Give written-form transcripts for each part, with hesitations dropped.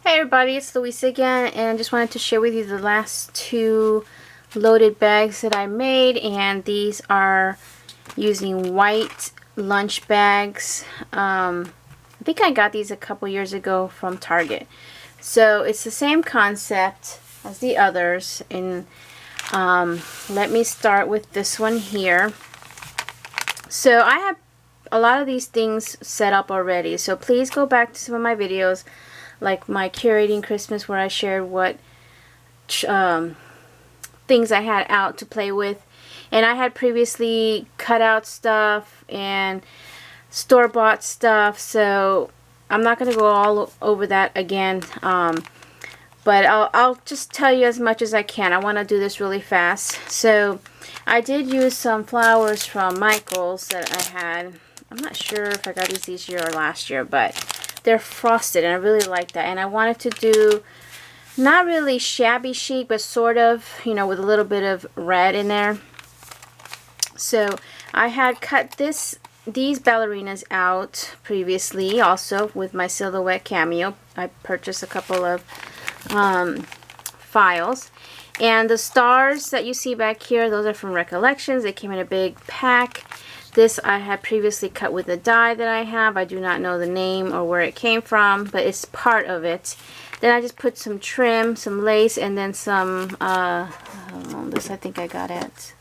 Hey everybody, it's Louisa again, and I just wanted to share with you the last two loaded bags that I made, and these are using white lunch bags. I think I got these a couple years ago from Target. So it's the same concept as the others, and let me start with this one here. So I have a lot of these things set up already, so please go back to some of my videos, like my Curating Christmas, where I shared what things I had out to play with. And I had previously cut out stuff and store-bought stuff, so I'm not going to go all over that again. But I'll just tell you as much as I can. I want to do this really fast. So I did use some flowers from Michaels that I had. I'm not sure if I got these this year or last year, but they're frosted and I really like that. And I wanted to do not really shabby chic, but sort of, you know, with a little bit of red in there. So I had cut these ballerinas out previously also with my Silhouette Cameo. I purchased a couple of files. And the stars that you see back here, those are from Recollections. They came in a big pack. This I had previously cut with a die that I have. I do not know the name or where it came from, but it's part of it. Then I just put some trim, some lace, and then some, this I think I got at,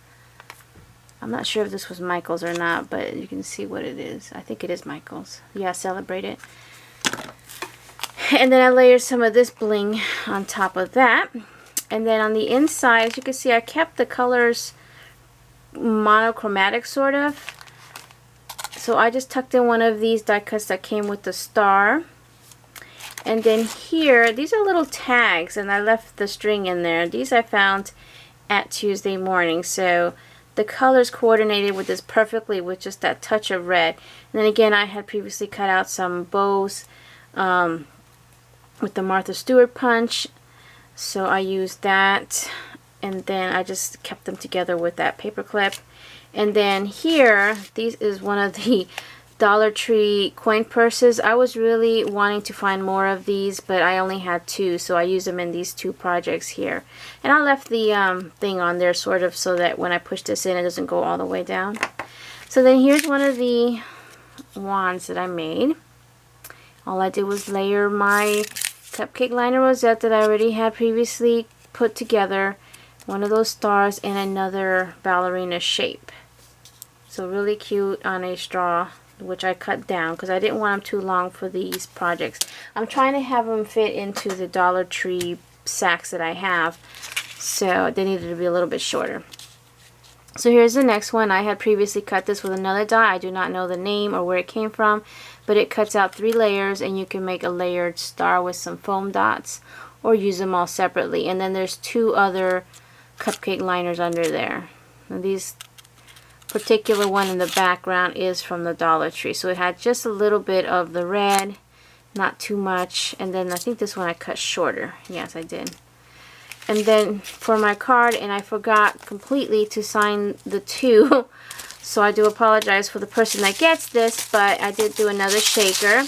I'm not sure if this was Michaels or not, but you can see what it is. I think it is Michaels. Yeah, Celebrate It. And then I layered some of this bling on top of that. And then on the inside, as you can see, I kept the colors monochromatic, sort of. So I just tucked in one of these die cuts that came with the star. And then here, these are little tags, and I left the string in there. These I found at Tuesday Morning. So the colors coordinated with this perfectly with just that touch of red. And then again, I had previously cut out some bows with the Martha Stewart punch. So I used that. And then I just kept them together with that paper clip. And then here, this is one of the Dollar Tree coin purses. I was really wanting to find more of these, but I only had two, so I used them in these two projects here. And I left the thing on there sort of so that when I push this in, it doesn't go all the way down. So then here's one of the wands that I made. All I did was layer my cupcake liner rosette that I already had previously put together, one of those stars, and another ballerina shape. So really cute on a straw, which I cut down because I didn't want them too long for these projects. I'm trying to have them fit into the Dollar Tree sacks that I have, so they needed to be a little bit shorter. So here's the next one. I had previously cut this with another die. I do not know the name or where it came from, but it cuts out 3 layers, and you can make a layered star with some foam dots or use them all separately. And then there's 2 other cupcake liners under there. And these particular one in the background is from the Dollar Tree, so it had just a little bit of the red, not too much. And then I think this one I cut shorter. Yes, I did. And then for my card, and I forgot completely to sign the 2, so I do apologize for the person that gets this, but I did do another shaker.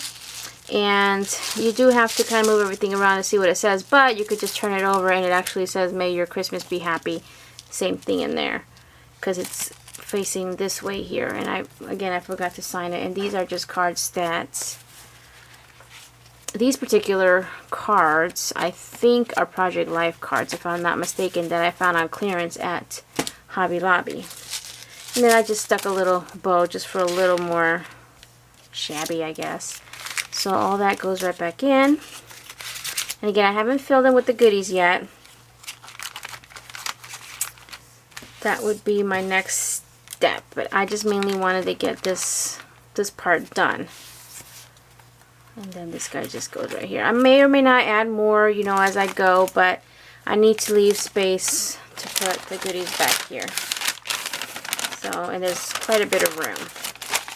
And you do have to kind of move everything around to see what it says, but you could just turn it over and it actually says, "May your Christmas be happy." Same thing in there, because it's facing this way here. And I forgot to sign it. And these are just card stats. These particular cards, I think, are Project Life cards, if I'm not mistaken, that I found on clearance at Hobby Lobby. And then I just stuck a little bow just for a little more shabby, I guess. So all that goes right back in. And again, I haven't filled in with the goodies yet. That would be my next step, but I just mainly wanted to get this part done. And then this guy just goes right here. I may or may not add more, you know, as I go, but I need to leave space to put the goodies back here. So, and there's quite a bit of room.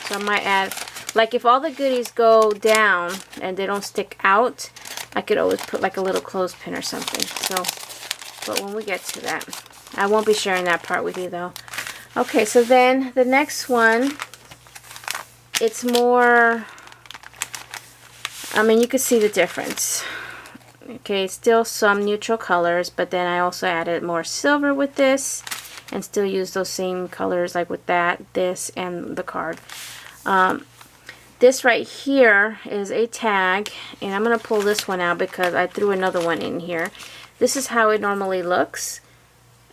So I might add, like if all the goodies go down and they don't stick out, I could always put like a little clothespin or something. So, but when we get to that, I won't be sharing that part with you though. Okay, so then the next one, it's more, I mean, you can see the difference. Okay, still some neutral colors, but then I also added more silver with this and still use those same colors like with that, this, and the card. This right here is a tag, and I'm going to pull this one out because I threw another one in here. This is how it normally looks.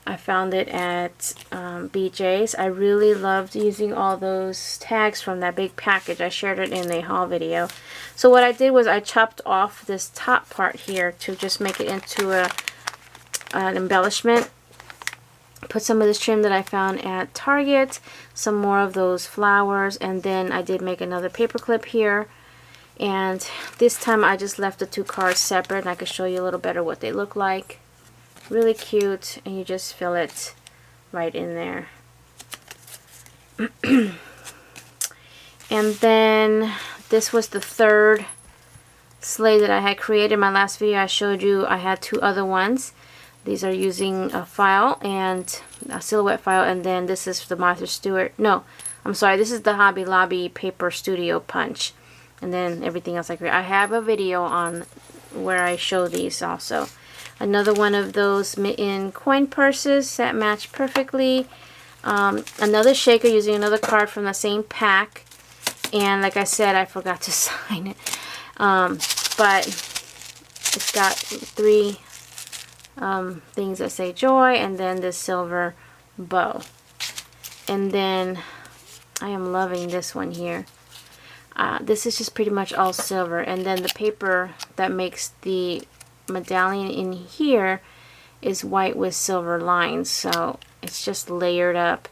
I found it at BJ's. I really loved using all those tags from that big package. I shared it in a haul video. So what I did was I chopped off this top part here to just make it into an embellishment. Put some of this trim that I found at Target, some more of those flowers, and then I did make another paper clip here. And this time I just left the two cards separate, and I could show you a little better what they look like. Really cute, and you just fill it right in there. And then this was the third sleigh that I had created. In my last video I showed you I had two other ones. These are using a file and a silhouette file, and then this is the Martha Stewart. No, I'm sorry, this is the Hobby Lobby Paper Studio Punch. And then everything else I create. I have a video on where I show these also. Another one of those mitten coin purses that match perfectly. Another shaker using another card from the same pack. And like I said, I forgot to sign it. But it's got three things that say joy, and then this silver bow. And then I am loving this one here. This is just pretty much all silver, and then the paper that makes the medallion in here is white with silver lines, so it's just layered up.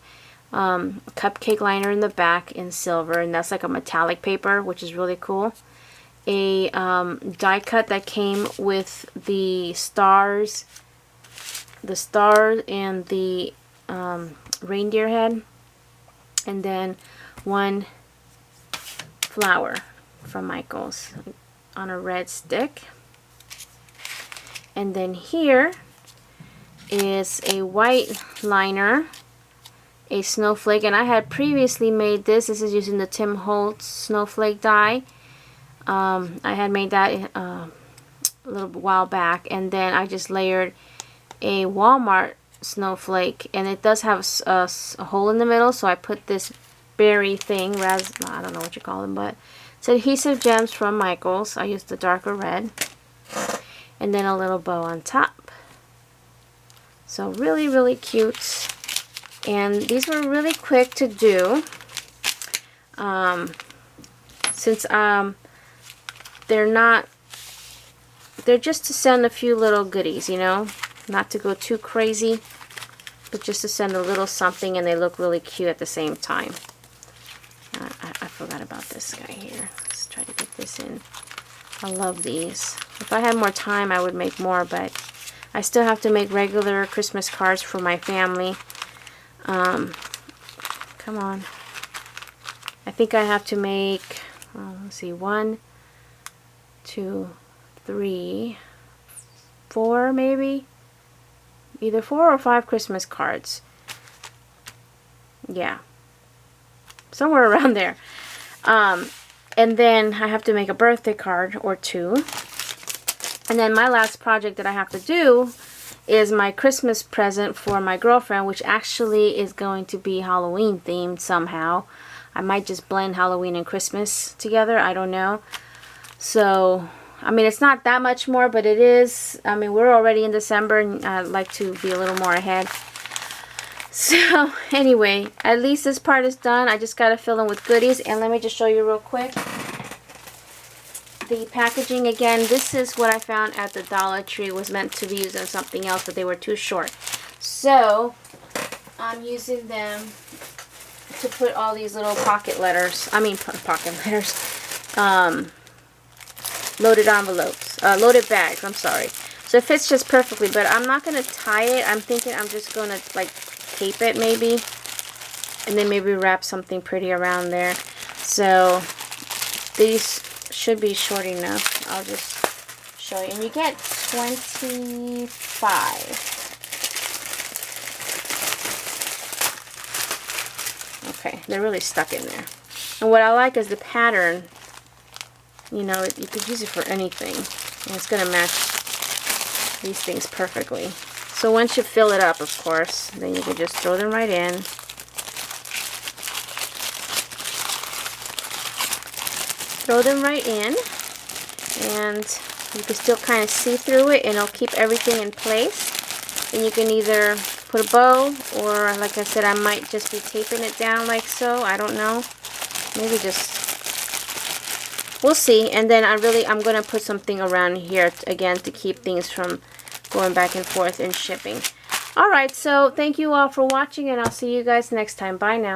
Cupcake liner in the back in silver, and that's like a metallic paper, which is really cool. A die cut that came with the stars and the reindeer head, and then one flower from Michaels on a red stick. And then here is a white liner, a snowflake, and I had previously made this. This is using the Tim Holtz snowflake die. I had made that a little while back, and then I just layered a Walmart snowflake, and it does have a hole in the middle, so I put this berry thing, I don't know what you call them, but it's Adhesive Gems from Michaels. I used the darker red, and then a little bow on top. So really, really cute, and these were really quick to do. Since they're just to send a few little goodies, you know, not to go too crazy, but just to send a little something, and they look really cute at the same time. I forgot about this guy here. Let's try to get this in. I love these. If I had more time, I would make more, but I still have to make regular Christmas cards for my family. Come on. I think I have to make, let's see, 1, 2, 3, 4 maybe? Either 4 or 5 Christmas cards. Yeah. Somewhere around there. And then I have to make a birthday card or 2. And then my last project that I have to do is my Christmas present for my girlfriend, which actually is going to be Halloween themed somehow. I might just blend Halloween and Christmas together. I don't know. So, I mean, it's not that much more, but it is. I mean, we're already in December, and I'd like to be a little more ahead. So, anyway, at least this part is done. I just got to fill in with goodies. And let me just show you real quick. The packaging, again, this is what I found at the Dollar Tree. It was meant to be used on something else, but they were too short. So, I'm using them to put all these little pocket letters. I mean, pocket letters. Loaded envelopes. Loaded bags, I'm sorry. So it fits just perfectly, but I'm not going to tie it. I'm thinking I'm just going to, like, tape it maybe, and then maybe wrap something pretty around there. So these should be short enough. I'll just show you, and you get 25. Okay, they're really stuck in there. And what I like is the pattern. You know, you could use it for anything, and it's going to match these things perfectly. So once you fill it up, of course, then you can just throw them right in. Throw them right in, and you can still kind of see through it, and it'll keep everything in place. And you can either put a bow, or like I said, I might just be taping it down like so. I don't know. Maybe just, we'll see. And then I'm going to put something around here again to keep things from going back and forth and shipping. Alright, so thank you all for watching, and I'll see you guys next time. Bye now.